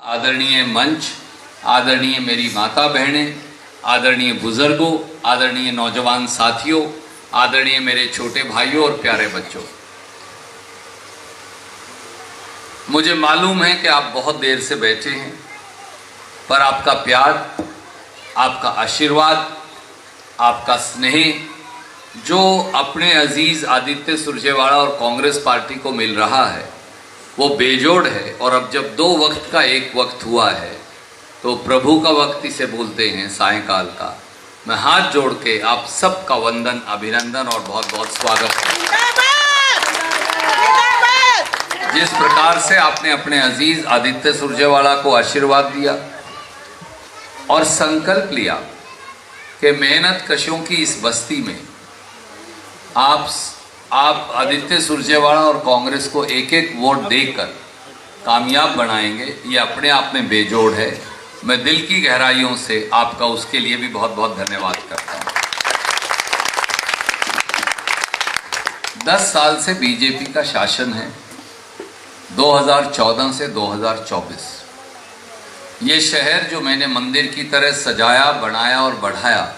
आदरणीय मंच, आदरणीय मेरी माता बहनें, आदरणीय बुजुर्गों, आदरणीय नौजवान साथियों, आदरणीय मेरे छोटे भाइयों और प्यारे बच्चों, मुझे मालूम है कि आप बहुत देर से बैठे हैं, पर आपका प्यार, आपका आशीर्वाद, आपका स्नेह जो अपने अजीज आदित्य सुरजेवाला और कांग्रेस पार्टी को मिल रहा है वो बेजोड़ है। और अब जब दो वक्त का एक वक्त हुआ है तो प्रभु का वक्त इसे बोलते हैं, सायंकाल का। मैं हाथ जोड़ के आप सबका वंदन, अभिनंदन और बहुत बहुत स्वागत करता हूं। जिस प्रकार से आपने अपने अजीज आदित्य सुरजेवाला को आशीर्वाद दिया और संकल्प लिया कि मेहनत कशों की इस बस्ती में आप आदित्य सुरजेवाला और कांग्रेस को एक एक वोट देकर कामयाब बनाएंगे, ये अपने आप में बेजोड़ है। मैं दिल की गहराइयों से आपका उसके लिए भी बहुत बहुत धन्यवाद करता हूं। 10 साल से बीजेपी का शासन है, 2014 से 2024। ये शहर जो मैंने मंदिर की तरह सजाया, बनाया और बढ़ाया,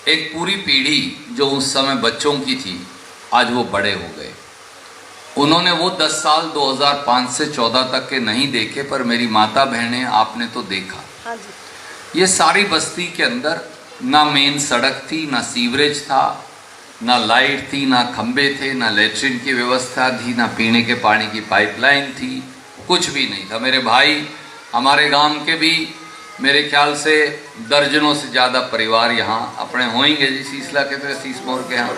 एक पूरी पीढ़ी जो उस समय बच्चों की थी आज वो बड़े हो गए। उन्होंने वो 10 साल 2005 से 14 तक के नहीं देखे, पर मेरी माता बहनें आपने तो देखा। हाँ जी। ये सारी बस्ती के अंदर ना मेन सड़क थी, ना सीवरेज था, ना लाइट थी, ना खंबे थे, ना लेट्रिन की व्यवस्था थी, ना पीने के पानी की पाइपलाइन थी, कुछ भी नहीं था। मेरे भाई, हमारे गांव के भी मेरे ख्याल से दर्जनों से ज़्यादा परिवार यहाँ अपने होंगे जी, सीसला के तो शीश मोर के यहाँ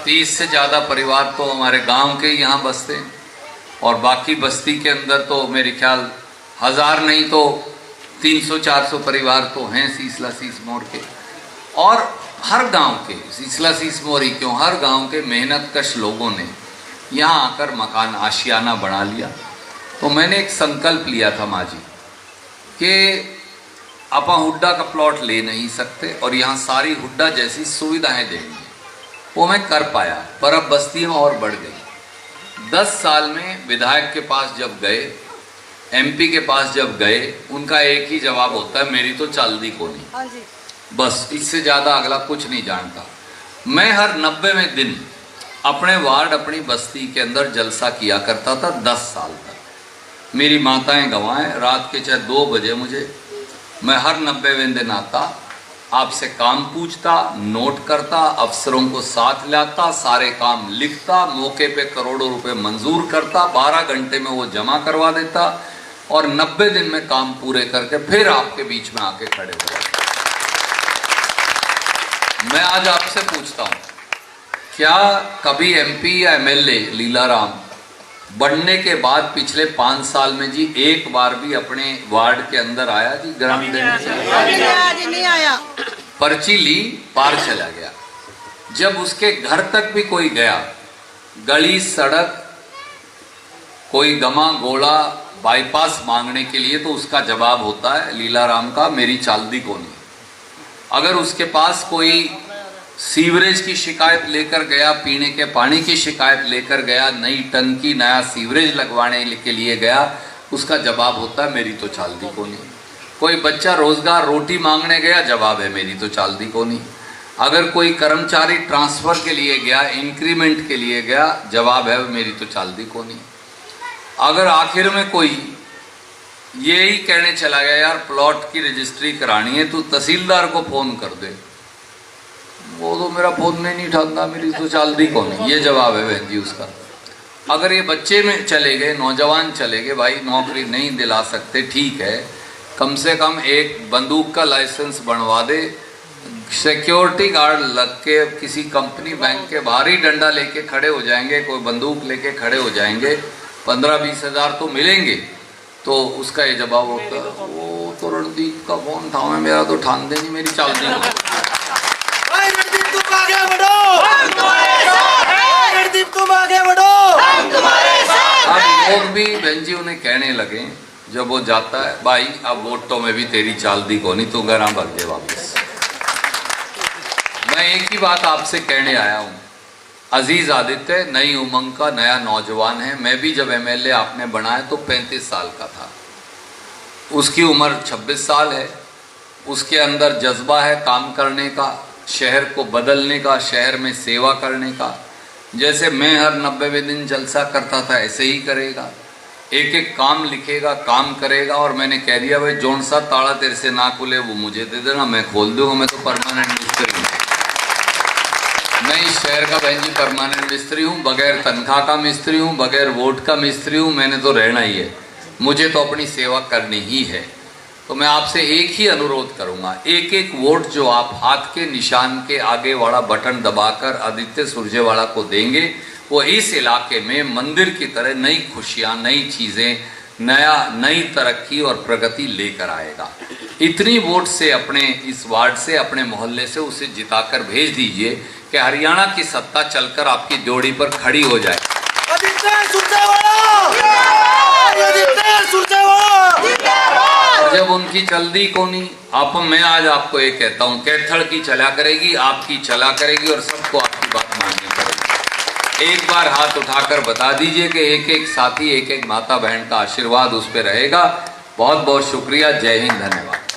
30 से ज़्यादा परिवार तो हमारे गांव के यहाँ बसते हैं, और बाकी बस्ती के अंदर तो मेरे ख्याल 1000 नहीं तो 300-400 परिवार तो हैं सीसला शीश मोर के। और हर गांव के, सीसला शीश मोर ही क्यों, हर गांव के मेहनतकश लोगों ने यहाँ आकर मकान आशियाना बना लिया। तो मैंने एक संकल्प लिया था माँ जी कि आपा हुड्डा का प्लॉट ले नहीं सकते और यहाँ सारी हुड्डा जैसी सुविधाएं देंगे। वो मैं कर पाया, पर अब बस्तियाँ और बढ़ गई। 10 साल में विधायक के पास जब गए, एमपी के पास जब गए, उनका एक ही जवाब होता है, मेरी तो चलदी को नहीं, बस इससे ज़्यादा अगला कुछ नहीं जानता। मैं हर 90वें दिन अपने वार्ड, अपनी बस्ती के अंदर जलसा किया करता था 10 साल तक। मेरी माताएं गवाएं, रात के चाहे 2 बजे मुझे, मैं हर 90वें दिन आता, आपसे काम पूछता, नोट करता, अफसरों को साथ लाता, सारे काम लिखता, मौके पे करोड़ों रुपए मंजूर करता, 12 घंटे में वो जमा करवा देता और 90 दिन में काम पूरे करके फिर आपके बीच में आके खड़े हो जाता। मैं आज आपसे पूछता हूँ, क्या कभी एमपी या एमएलए लीलाराम बनने के बाद पिछले 5 साल में जी एक बार भी अपने वार्ड के अंदर आया जी? ग्राम नहीं आया। पर्ची ली, पार चला गया। जब उसके घर तक भी कोई गया, गली सड़क, कोई गमा गोला बाईपास मांगने के लिए, तो उसका जवाब होता है लीलाराम का, मेरी चालदी को नहीं। अगर उसके पास कोई सीवरेज की शिकायत लेकर गया, पीने के पानी की शिकायत लेकर गया, नई टंकी, नया सीवरेज लगवाने के लिए गया, उसका जवाब होता है मेरी तो चालदी को नहीं। कोई बच्चा रोजगार, रोटी मांगने गया, जवाब है मेरी तो चालदी को नहीं। अगर कोई कर्मचारी ट्रांसफर के लिए गया, इंक्रीमेंट के लिए गया, जवाब है मेरी तो चालदी को नहीं। अगर आखिर में कोई यही कहने चला गया, यार प्लॉट की रजिस्ट्री करानी है तो तहसीलदार को फोन कर दे, वो तो मेरा फोन नहीं उठाता, मेरी तो चालदी को नहीं, ये जवाब है बहन जी उसका। अगर ये बच्चे में चले गए, नौजवान चले गए, भाई नौकरी नहीं दिला सकते, ठीक है, कम से कम एक बंदूक का लाइसेंस बनवा दे, सिक्योरिटी गार्ड लग के किसी कंपनी बैंक के बाहर ही डंडा लेके खड़े हो जाएंगे, कोई बंदूक लेके खड़े हो जाएंगे, 15-20 हज़ार तो मिलेंगे। तो उसका ये जवाब होता है, वो तो रणदीप का फोन था, मैं मेरा तो ठान दे नहीं, मेरी चालदी को। अब लोग भी बहन जी उन्हें कहने लगे, जब वो जाता है, भाई अब वोटों में भी तेरी चालदी को नहीं, तो घर भाग दे वापस। मैं एक ही बात आपसे कहने आया हूँ, अजीज आदित्य नई उमंग का नया नौजवान है। मैं भी जब एमएलए आपने बनाया तो 35 साल का था, उसकी उम्र 26 साल है, उसके अंदर जज्बा है काम करने का, शहर को बदलने का, शहर में सेवा करने का। जैसे मैं हर 90वें दिन जलसा करता था ऐसे ही करेगा, एक एक काम लिखेगा, काम करेगा। और मैंने कह दिया भाई जौन सा ताला तेरे से ना खुले वो मुझे दे देना, मैं खोल दूंगा, मैं तो परमानेंट मिस्त्री हूँ। मैं इस शहर का बहन जी परमानेंट मिस्त्री हूँ, बगैर तनख्वाह का मिस्त्री हूँ, बगैर वोट का मिस्त्री हूँ। मैंने तो रहना ही है, मुझे तो अपनी सेवा करनी ही है। तो मैं आपसे एक ही अनुरोध करूंगा, एक एक वोट जो आप हाथ के निशान के आगे वाला बटन दबाकर आदित्य सुरजेवाला को देंगे, वो इस इलाके में मंदिर की तरह नई खुशियां, नई चीजें, नई तरक्की और प्रगति लेकर आएगा। इतनी वोट से अपने इस वार्ड से, अपने मोहल्ले से उसे जिताकर भेज दीजिए कि हरियाणा की सत्ता चलकर आपकी जोड़ी पर खड़ी हो जाए। और जब उनकी चलदी को नहीं, मैं आज आपको ये कहता हूँ, कैथल की चला करेगी, आपकी चला करेगी और सबको आपकी बात माननी पड़ेगी। एक बार हाथ उठाकर बता दीजिए कि एक एक साथी, एक एक माता बहन का आशीर्वाद उस पर रहेगा। बहुत बहुत शुक्रिया। जय हिंद, धन्यवाद।